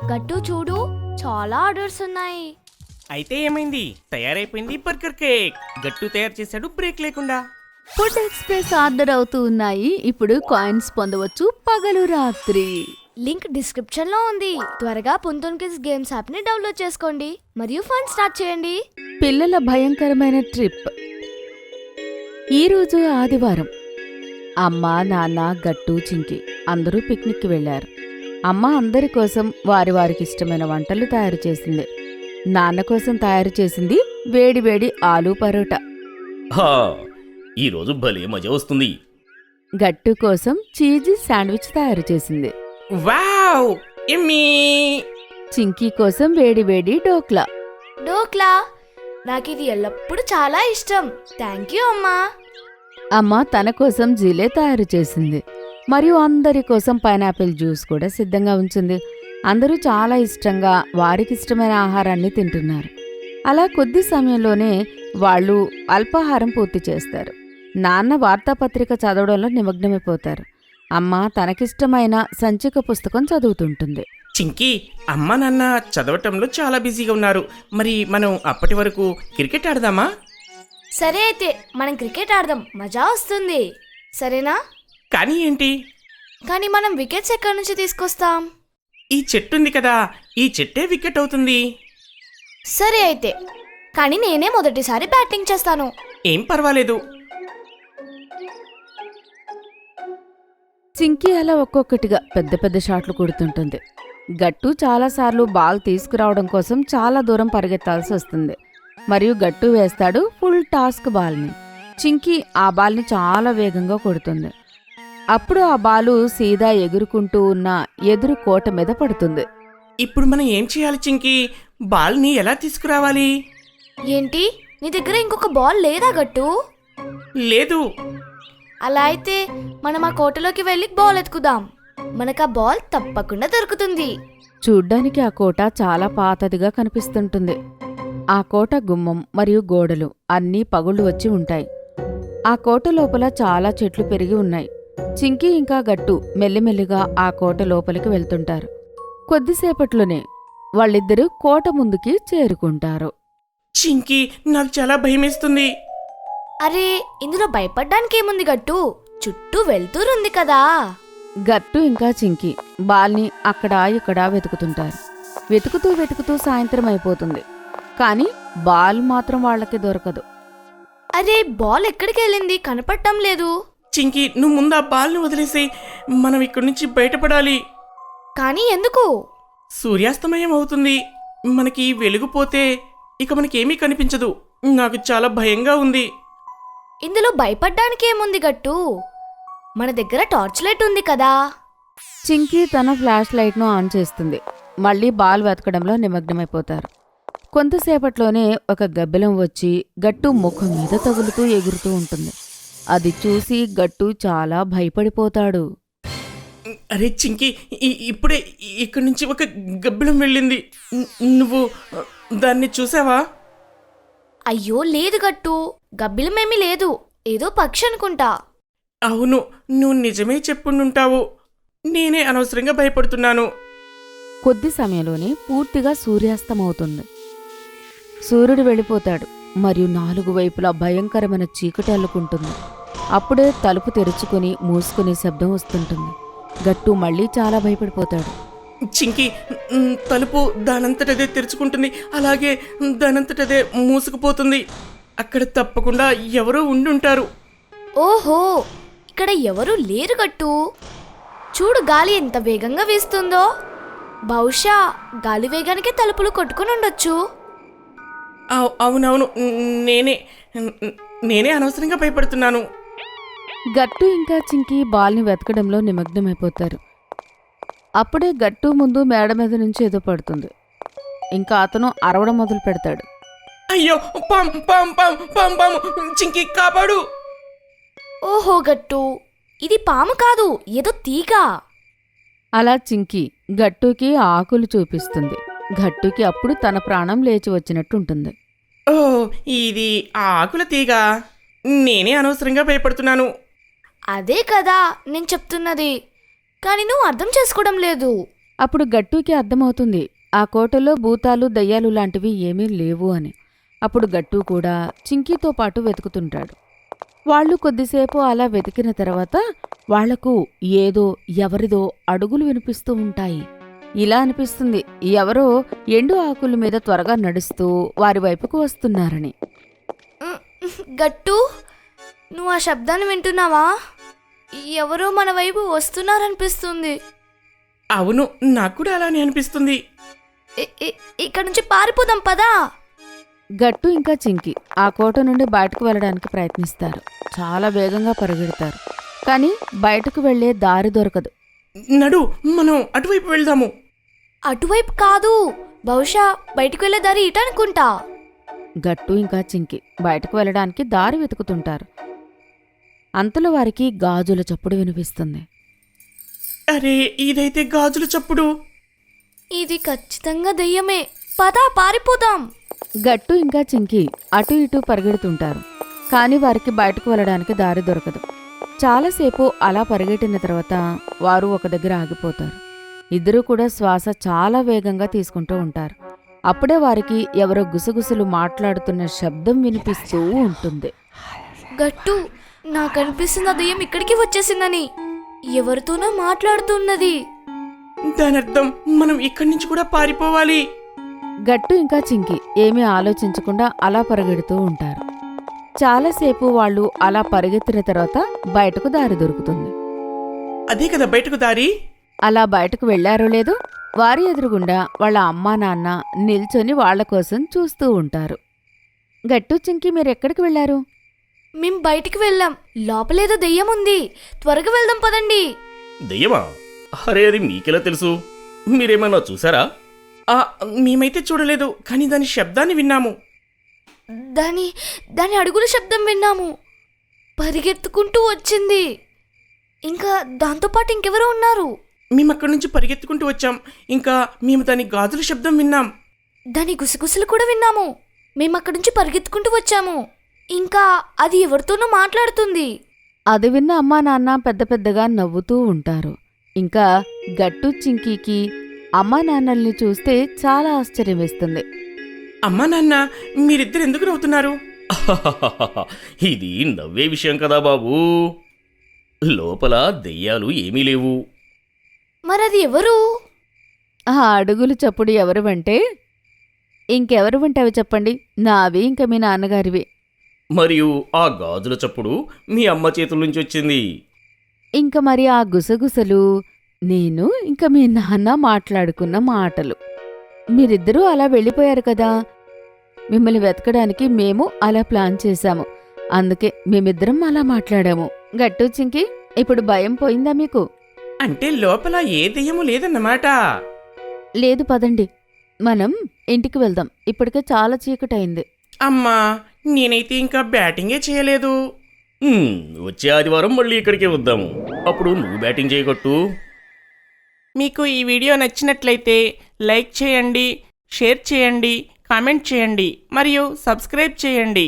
గట్టు చూడు, చాలా ఆర్డర్స్ ఉన్నాయి. అయితే ఏమైంది? తయారైపోయింది బర్గర్ కేక్. గట్టు తయారు చేశాడు బ్రేక్ లేకుండా. ఫుడ్ ఎక్స్ప్రెస్ ఆర్డర్ అవుతూ ఉన్నాయి. ఇప్పుడు కాయిన్స్ పొందవచ్చు పగలు రాత్రి. లింక్ డిస్క్రిప్షన్ లో ఉంది. త్వరగా పుంతోన్ కిడ్స్ గేమ్స్ యాప్ ని డౌన్లోడ్ చేసుకోండి మరియు ఫన్ స్టార్ట్ చేయండి. పిల్లల భయంకరమైన ట్రిప్. ఈరోజు ఆదివారం. అమ్మ, నాన్న, గట్టు, చింకి అందరూ పిక్నిక్కి వెళ్లారు. అమ్మ అందరి కోసం వారికి ఇష్టమైన వంటలు తయారు చేసింది. నాన్న కోసం తయారు చేసింది వేడివేడి ఆలూ పరోటా. ఈరోజు భలే మజా వస్తుంది. గట్టు కోసం చీజీ శాండ్విచ్ తయారు చేసింది. వావ్ యమ్మీ! చింకీ కోసం వేడివేడి డోక్లా. డోక్లా నాకు ఇది ఎల్లప్పుడూ చాలా ఇష్టం. థ్యాంక్ యూ అమ్మా. అమ్మ తన కోసం జిలే తయారు చేసింది మరియు అందరి కోసం పైనాపిల్ జ్యూస్ కూడా సిద్ధంగా ఉంచింది. అందరూ చాలా ఇష్టంగా వారికిష్టమైన ఆహారాన్ని తింటున్నారు. అలా కొద్ది సమయంలోనే వాళ్ళు అల్పాహారం పూర్తి చేస్తారు. నాన్న వార్తాపత్రిక చదవడంలో నిమగ్నమైపోతారు. అమ్మ తనకిష్టమైన సంచిక పుస్తకం చదువుతుంటుంది. చింకీ, అమ్మ నాన్న చదవటంలో చాలా బిజీగా ఉన్నారు. మరి మనం అప్పటి వరకు క్రికెట్ ఆడదామా? సరే, అయితే మనం క్రికెట్ ఆడదాం. మజా వస్తుంది. సరేనా? కానీ ఏంటి? కానీ మనం వికెట్స్ ఎక్కడి నుంచి తీసుకొస్తాం? ఈ చెట్టు ఉంది కదా, ఈ చెట్టే వికెట్ అవుతుంది. సరే అయితే, కానీ నేనే మొదటిసారి బ్యాటింగ్ చేస్తాను. ఏం పర్వాలేదు. చింకీ అలా ఒక్కొక్కటిగా పెద్ద పెద్ద షాట్లు కొడుతుంటుంది. గట్టు చాలాసార్లు బాల్ తీసుకురావడం కోసం చాలా దూరం పరిగెత్తాల్సి వస్తుంది. మరియు గట్టు వేస్తాడు ఫుల్ టాస్క్ బాల్ని. చింకీ ఆ బాల్ని చాలా వేగంగా కొడుతుంది. అప్పుడు ఆ బాలు సీదా ఎగురుకుంటూ ఉన్న ఎదురు కోట మీద పడుతుంది. ఇప్పుడు మనం ఏం చేయాలి చింకీ? బాల్ని ఎలా తీసుకురావాలి? ఏంటి, నీ దగ్గర ఇంకొక బాల్ లేదా గట్టు? లేదు. అలా అయితే మనం ఆ కోటలోకి వెళ్ళి బాల్ ఎత్తుకుదాం. మనకు ఆ బాల్ తప్పకుండా దొరుకుతుంది. చూడ్డానికి ఆ కోట చాలా పాతదిగా కనిపిస్తుంటుంది. ఆ కోట గుమ్మం మరియు గోడలు అన్నీ పగుళ్ళు వచ్చి ఉంటాయి. ఆ కోట లోపల చాలా చెట్లు పెరిగి ఉన్నాయి. చింకీ ఇంకా గట్టు మెల్లిమెల్లిగా ఆ కోట లోపలికి వెళ్తుంటారు. కొద్దిసేపట్లోనే వాళ్ళిద్దరూ కోట ముందుకి చేరుకుంటారు. చింకీ, నాకు చాలా భయమేస్తుంది. అరే, ఇందులో భయపడ్డానికి ఏముంది గట్టు? చుట్టూ వెళ్తూరుంది కదా. గట్టు ఇంకా చింకీ బాల్ని అక్కడా ఇక్కడా వెతుకుతుంటారు. వెతుకుతూ సాయంత్రం అయిపోతుంది. కానీ బాల్ మాత్రం వాళ్ళకి దొరకదు. అరే, బాల్ ఎక్కడికి వెళ్ళింది? కనపడటం లేదు. చింకీ, నువ్వు ముందు ఆ బాల్ని వదిలేసి మనం ఇక్కడి నుంచి బయటపడాలి. కానీ ఎందుకు? సూర్యాస్తమయం అవుతుంది. మనకి వెలుగుపోతే ఇక మనకేమీ కనిపించదు. నాకు చాలా భయంగా ఉంది. ఇందులో భయపడ్డానికి ఏముంది గట్టు? మన దగ్గర టార్చ్ లైట్ ఉంది కదా. చింకీ తన ఫ్లాష్ లైట్ను ఆన్ చేస్తుంది. మళ్ళీ బాల్ వెతకడంలో నిమగ్నమైపోతారు. కొంతసేపట్లోనే ఒక గబ్బిలం వచ్చి గట్టు ముఖం మీద తగులుతూ ఎగురుతూ ఉంటుంది. అది చూసి గట్టు చాలా భయపడిపోతాడు. అరే చింకీ, ఇప్పుడే ఇక్కడి నుంచి ఒక గబ్బిలం వెళ్ళింది. నువ్వు దాన్ని చూసావా? అయ్యో లేదు గట్టు, గబ్బిలమేమీ లేదు. ఏదో పక్షి అనుకుంటా. అవును, నువ్వు నిజమే చెప్పుండుంటావు. నేనే అనవసరంగా భయపడుతున్నాను. కొద్ది సమయంలోనే పూర్తిగా సూర్యాస్తమవుతుంది. సూర్యుడు వెళ్ళిపోతాడు మరియు 4 వైపులా భయంకరమైన చీకటి అల్లుకుంటుంది. అప్పుడే తలుపు తెరుచుకుని మూసుకునే శబ్దం వస్తుంటుంది. గట్టు మళ్ళీ చాలా భయపడిపోతాడు. చింకీ, తలుపు దానంతటదే తెరుచుకుంటుంది, అలాగే దానంతటదే మూసుకుపోతుంది. అక్కడ తప్పకుండా ఎవరో ఉండుంటారు. ఓహో, ఇక్కడ ఎవరూ లేరు గట్టు. చూడు, గాలి ఎంత వేగంగా వీస్తుందో. బహుశా గాలి వేగానికే తలుపులు కొట్టుకుని ఉండొచ్చు. అవునవును, నేనే అనవసరంగా భయపడుతున్నాను. గట్టు ఇంకా చింకీ బాల్ని వెతకడంలో నిమగ్నమైపోతారు. అప్పుడే గట్టు ముందు మేడ మీద నుంచి ఏదో పడుతుంది. ఇంకా అతను అరవడం మొదలు పెడతాడు. అయ్యో, పాం పాం పాం పాం పాము! చింకీ, కాపాడు! ఓహో గట్టు, ఇది పాము కాదు, ఏదో తీగ. అలా చింకీ గట్టుకి ఆకులు చూపిస్తుంది. గట్టుకి అప్పుడు తన ప్రాణం లేచి వచ్చినట్టుంటుంది. ఓ, ఇది ఆ ఆకుల తీగ. నేనే అనవసరంగా భయపడుతున్నాను. అదే కదా నేను చెప్తున్నది. కానీ నువ్వు అర్థం చేసుకోవడం లేదు. అప్పుడు గట్టుకి అర్థమవుతుంది ఆ కోటలో భూతాలు దయ్యాలు లాంటివి ఏమీ లేవు అని. అప్పుడు గట్టు కూడా చింకీతో పాటు వెతుకుతుంటాడు. వాళ్ళు కొద్దిసేపు అలా వెతికిన తర్వాత వాళ్లకు ఏదో ఎవరిదో అడుగులు వినిపిస్తూ ఉంటాయి. ఇలా అనిపిస్తుంది ఎవరో ఎండు ఆకుల మీద త్వరగా నడుస్తూ వారి వైపుకు వస్తున్నారని. గట్టు, నువ్వు ఆ శబ్దాన్ని వింటున్నావా? ఎవరో మన వైపు వస్తున్నారనిపిస్తుంది. అవును, నాకు కూడా అలానే అనిపిస్తుంది. ఇక్కడ నుంచి పారిపోదాం పదా. గట్టు ఇంకా చింకి ఆ కోట నుండి బయటకు వెళ్ళడానికి ప్రయత్నిస్తారు. చాలా వేగంగా పరిగెడతారు, కానీ బయటకు వెళ్లే దారి దొరకదు. నడు, మనం అటువైపు వెళ్దాము. అటువైపు కాదు, బహుశా బయటకు వెళ్ళే దారి ఇటు అనుకుంటా. గట్టు ఇంకా చింకి బయటకు వెళ్ళడానికి దారి వెతుకుతుంటారు. అంతలో వారికి గాజుల చప్పుడు వినిపిస్తుంది. అరే, ఇదైతే గాజుల చప్పుడు. ఇది ఖచ్చితంగా దయ్యమే. పదా పారిపోదాం. గట్టు ఇంకా చింకి అటు ఇటు పరిగెడుతుంటారు, కానీ వారికి బయటకు వెళ్ళడానికి దారి దొరకదు. చాలాసేపు అలా పరిగెట్టిన తర్వాత వారు ఒక దగ్గర ఆగిపోతారు. ఇద్దరూ కూడా శ్వాస చాలా వేగంగా తీసుకుంటూ ఉంటారు. అప్పుడే వారికి ఎవరో గుసగుసలు మాట్లాడుతున్న శబ్దం వినిపిస్తూ ఉంటుంది. గట్టు, నాకు అనిపిస్తుంది ఆ దయ్యం ఇక్కడికి వచ్చేసిందని. ఎవరితోనో మాట్లాడుతున్నది. దానర్థం మనం ఇక్కడి నుంచి కూడా పారిపోవాలి. గట్టు ఇంకా చింకి ఏమీ ఆలోచించకుండా అలా పరిగెడుతూ ఉంటారు. చాలాసేపు వాళ్ళు అలా పరిగెత్తిన తర్వాత బయటకు దారి దొరుకుతుంది. అదే కదా బయటకు దారి. అలా బయటకు వెళ్లారో లేదో వారి ఎదురుగుండా వాళ్ళ అమ్మా నాన్న నిల్చొని వాళ్ల కోసం చూస్తూ ఉంటారు. గట్టు చింకి మీరెక్కడికి వెళ్లారు? మేం బయటికి వెళ్ళాం. లోపలేదో దెయ్యం ఉంది. త్వరగా వెళ్దాం పదండి. దెయ్యమా? అరే, అది మీకెలా తెలుసు? మీరేమన్నా చూసారా? మేమైతే చూడలేదు, కానీ దాని శబ్దాన్ని విన్నాము. దాని అడుగుల శబ్దం విన్నాము. పరిగెత్తుకుంటూ వచ్చింది. ఇంకా దాంతోపాటు ఇంకెవరో ఉన్నారు. మేము అక్కడి నుంచి పరిగెత్తుకుంటూ వచ్చాం. ఇంకా మేము దాని గాజుల శబ్దం విన్నాం. దాని గుసగుసలు కూడా విన్నాము. మేము అక్కడి నుంచి పరిగెత్తుకుంటూ వచ్చాము. ఇంకా అది ఎవరితోనో మాట్లాడుతుంది. అది విన్న అమ్మా నాన్న పెద్ద పెద్దగా నవ్వుతూ ఉంటారు. ఇంకా గట్టు చింకీకి అమ్మా నాన్నల్ని చూస్తే చాలా ఆశ్చర్యం వేస్తుంది. అమ్మా నాన్న, మీరిద్దరు ఎందుకు నవ్వుతున్నారు? ఇది నవ్వే విషయం కదా బాబూ. లోపల దెయ్యాలు ఏమీ లేవు. మరది ఎవరు? ఆ అడుగులు చప్పుడు ఎవరు అంటే ఇంకెవరు వింటావి చెప్పండి? నావి ఇంకా మీ నాన్నగారివి. మరియు ఆ గాజుల చప్పుడు మీ అమ్మ చేతుల నుంచి వచ్చింది. ఇంక మరి ఆ గుసగుసలు నేను ఇంకా మీ నాన్న మాట్లాడుకున్న మాటలు. మీరిద్దరూ అలా వెళ్ళిపోయారు కదా, మిమ్మల్ని వెతకడానికి మేము అలా ప్లాన్ చేశాము. అందుకే మేమిద్దరం అలా మాట్లాడాము. గట్టు చింకి, ఇప్పుడు భయం పోయిందా మీకు? అంటే లోపల ఏ దెయ్యము లేదన్నమాట. లేదు, పదండి మనం ఇంటికి వెళ్దాం. ఇప్పటికే చాలా చీకటైంది. అమ్మా, నేనైతే ఇంకా బ్యాటింగే చేయలేదు. వచ్చే ఆదివారం మళ్ళీ ఇక్కడికే వద్దాము. అప్పుడు నువ్వు బ్యాటింగ్ చేయగొట్టు. మీకు ఈ వీడియో నచ్చినట్లయితే లైక్ చేయండి, షేర్ చేయండి, కామెంట్ చేయండి మరియు సబ్స్క్రైబ్ చేయండి.